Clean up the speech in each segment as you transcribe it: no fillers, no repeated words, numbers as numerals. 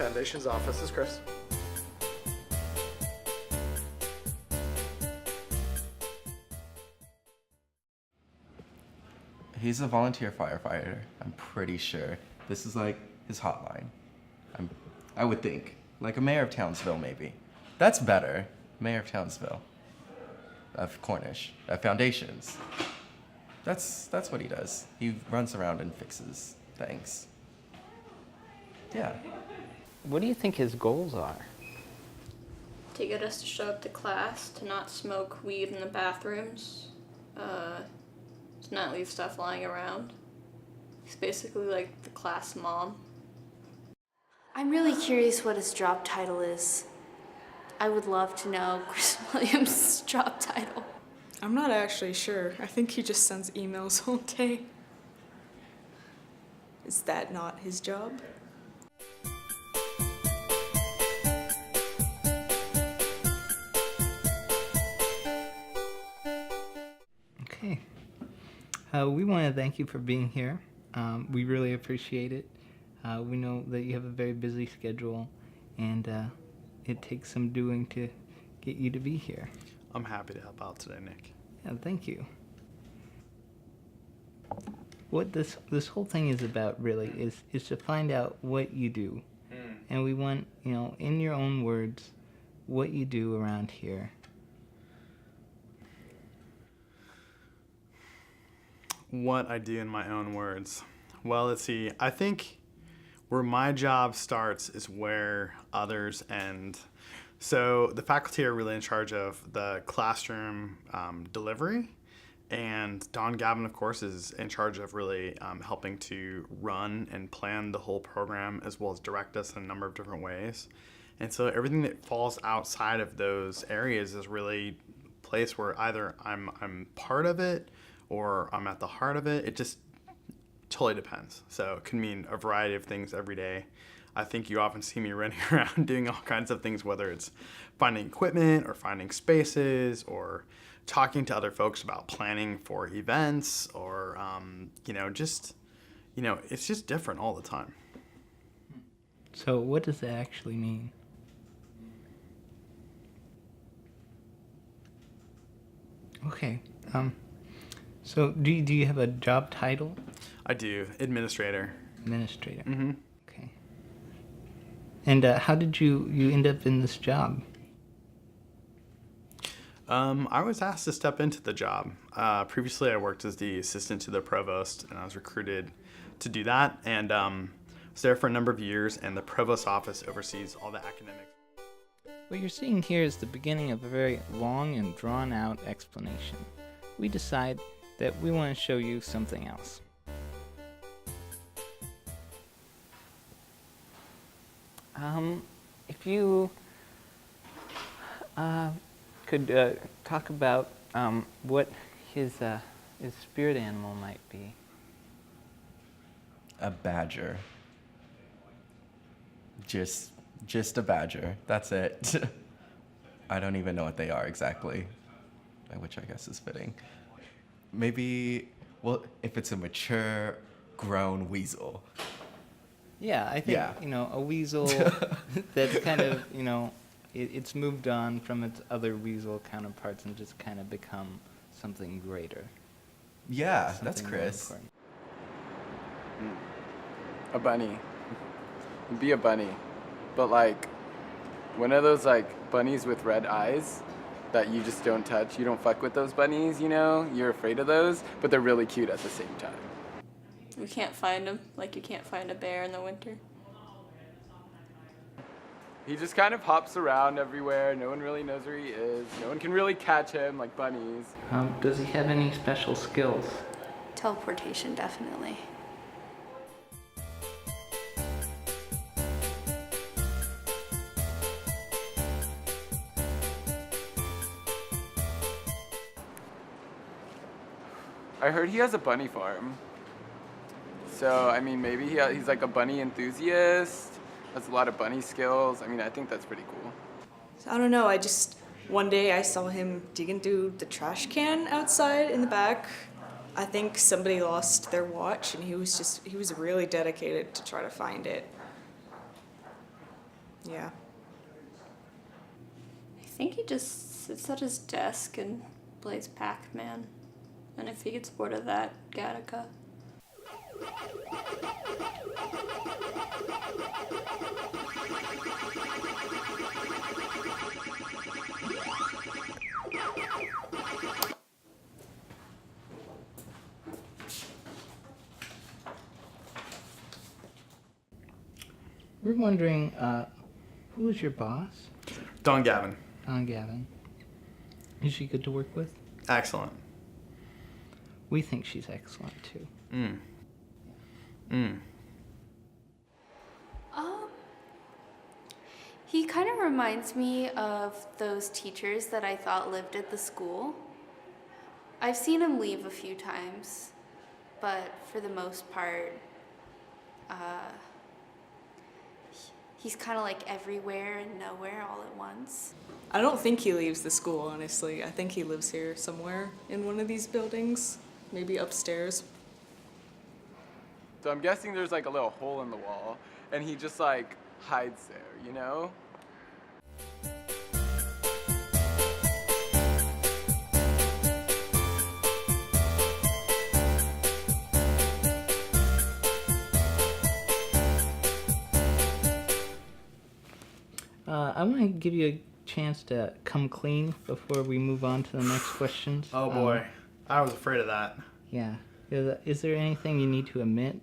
Foundations office. This is Chris. He's a volunteer firefighter, I'm pretty sure. This is like his hotline. I would think. Like a mayor of Townsville, maybe. That's better. Mayor of Townsville. Of Cornish. Foundations. That's what he does. He runs around and fixes things. Yeah. What do you think his goals are? To get us to show up to class, to not smoke weed in the bathrooms, to not leave stuff lying around. He's basically like the class mom. I'm really curious what his job title is. I would love to know Chris Williams' job title. I'm not actually sure. I think he just sends emails all day. Is that not his job? Okay. We want to thank you for being here. We really appreciate it. We know that you have a very busy schedule, and it takes some doing to get you to be here. I'm happy to help out today, Nick. Yeah, thank you. What this whole thing is about really is to find out what you do. And we want, in your own words, what you do around here. What I do in my own words. Well, let's see. I think where my job starts is where others end. So the faculty are really in charge of the classroom delivery, and Don Gavin, of course, is in charge of really helping to run and plan the whole program, as well as direct us in a number of different ways. And so everything that falls outside of those areas is really a place where either I'm part of it or I'm at the heart of it. It just totally depends. So it can mean a variety of things every day. I think you often see me running around doing all kinds of things, whether it's finding equipment or finding spaces or talking to other folks about planning for events or, it's just different all the time. So what does that actually mean? Okay. So do you have a job title? I do. Administrator. Administrator. Mm-hmm. Okay. And how did you end up in this job? I was asked to step into the job. Previously, I worked as the assistant to the provost, and I was recruited to do that. And was there for a number of years, and the provost office oversees all the academics. What you're seeing here is the beginning of a very long and drawn-out explanation. We decide that we want to show you something else. If you could talk about what his spirit animal might be. A badger. Just a badger. That's it. I don't even know what they are exactly, which I guess is fitting. Maybe, if it's a mature, grown weasel. Yeah, I think, a weasel that's kind of, it's moved on from its other weasel counterparts and just kind of become something greater. Yeah, Something that's more Chris. important. A bunny. Be a bunny. But like, one of those like bunnies with red eyes that you just don't touch. You don't fuck with those bunnies, You're afraid of those, but they're really cute at the same time. We can't find him, like you can't find a bear in the winter. He just kind of hops around everywhere. No one really knows where he is. No one can really catch him like bunnies. Does he have any special skills? Teleportation, definitely. I heard he has a bunny farm. So, maybe he's like a bunny enthusiast, has a lot of bunny skills. I think that's pretty cool. I don't know, one day I saw him digging through the trash can outside in the back. I think somebody lost their watch and he was really dedicated to try to find it. Yeah. I think he just sits at his desk and plays Pac-Man. And if he gets bored of that, Gattaca. We're wondering, who is your boss? Don Gavin. Don Gavin. Is she good to work with? Excellent. We think she's excellent too. He kind of reminds me of those teachers that I thought lived at the school. I've seen him leave a few times, but for the most part, he's kind of like everywhere and nowhere all at once. I don't think he leaves the school, honestly. I think he lives here somewhere in one of these buildings, maybe upstairs. So I'm guessing there's like a little hole in the wall, and he just like hides there, you know? I want to give you a chance to come clean before we move on to the next questions. Oh boy, I was afraid of that. Yeah. Is there anything you need to admit?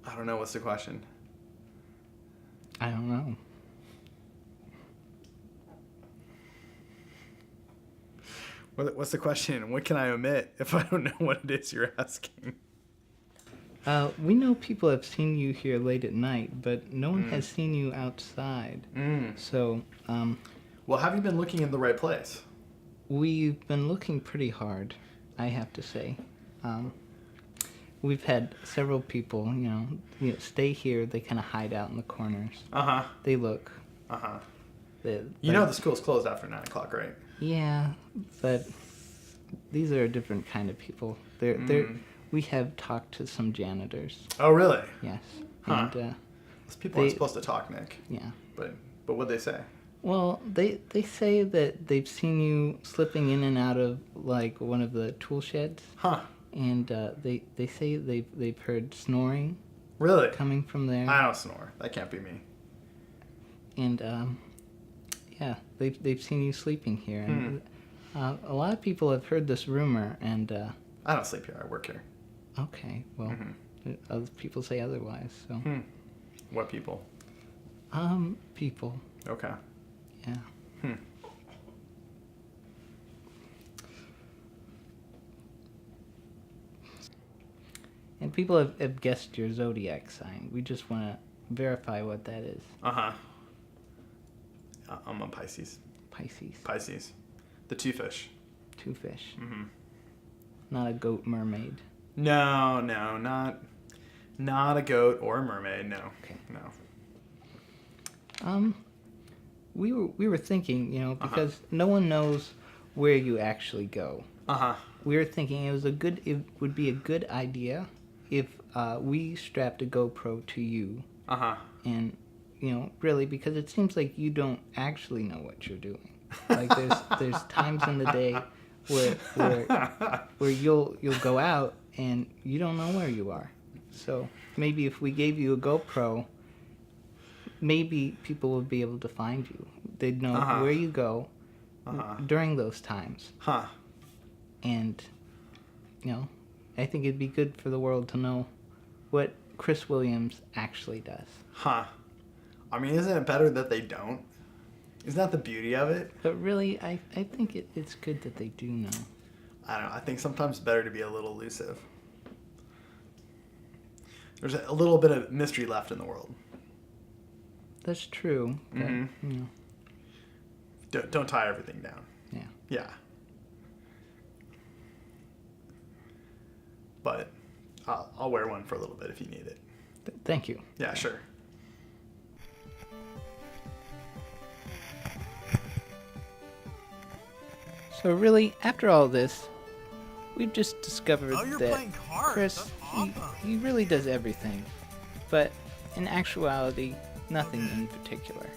I don't know. What's the question? I don't know. What's the question? What can I omit if I don't know what it is you're asking? We know people have seen you here late at night, but no one has seen you outside. So, Well, have you been looking in the right place? we've been looking pretty hard, I have to say. We've had several people, stay here. They kind of hide out in the corners. Uh-huh. They look. Uh-huh. They, You know the school's closed after 9 o'clock, right? Yeah, but these are a different kind of people. We have talked to some janitors. Oh, really? Yes. Huh. And Those people aren't They- supposed to talk, Nick. yeah. But what'd they say? Well, they say that they've seen you slipping in and out of like one of the tool sheds, Huh. and they say they've heard snoring Really? coming from there, I don't snore. That can't be me. and yeah, they've seen you sleeping here, and a lot of people have heard this rumor, and I don't sleep here. I work here. okay, well, other people say otherwise, so What people? people, Okay. yeah. And people have guessed your zodiac sign. We just want to verify what that is. Uh-huh. I'm a Pisces. Pisces. Pisces. The two fish. Two fish. Not a goat mermaid. No, not a goat or a mermaid. No. Okay. No. We were thinking, because no one knows where you actually go. Uh-huh. We were thinking it would be a good idea if we strapped a GoPro to you, Uh-huh. and really, because it seems like you don't actually know what you're doing. Like there's times in the day where you'll go out and you don't know where you are. So maybe if we gave you a GoPro, maybe people would be able to find you. They'd know where you go during those times. Huh. And I think it'd be good for the world to know what Chris Williams actually does. Huh. I mean, isn't it better that they don't? Isn't that the beauty of it? But really, I think it's good that they do know. I don't know. I think sometimes it's better to be a little elusive. There's a little bit of mystery left in the world. That's true. But, Don't tie everything down. yeah. Yeah. But I'll wear one for a little bit if you need it. Thank you. Yeah, sure. So really, after all this, we've just discovered Oh, you're that playing cards. Chris, That's awesome. he really does everything. But in actuality, Nothing in particular.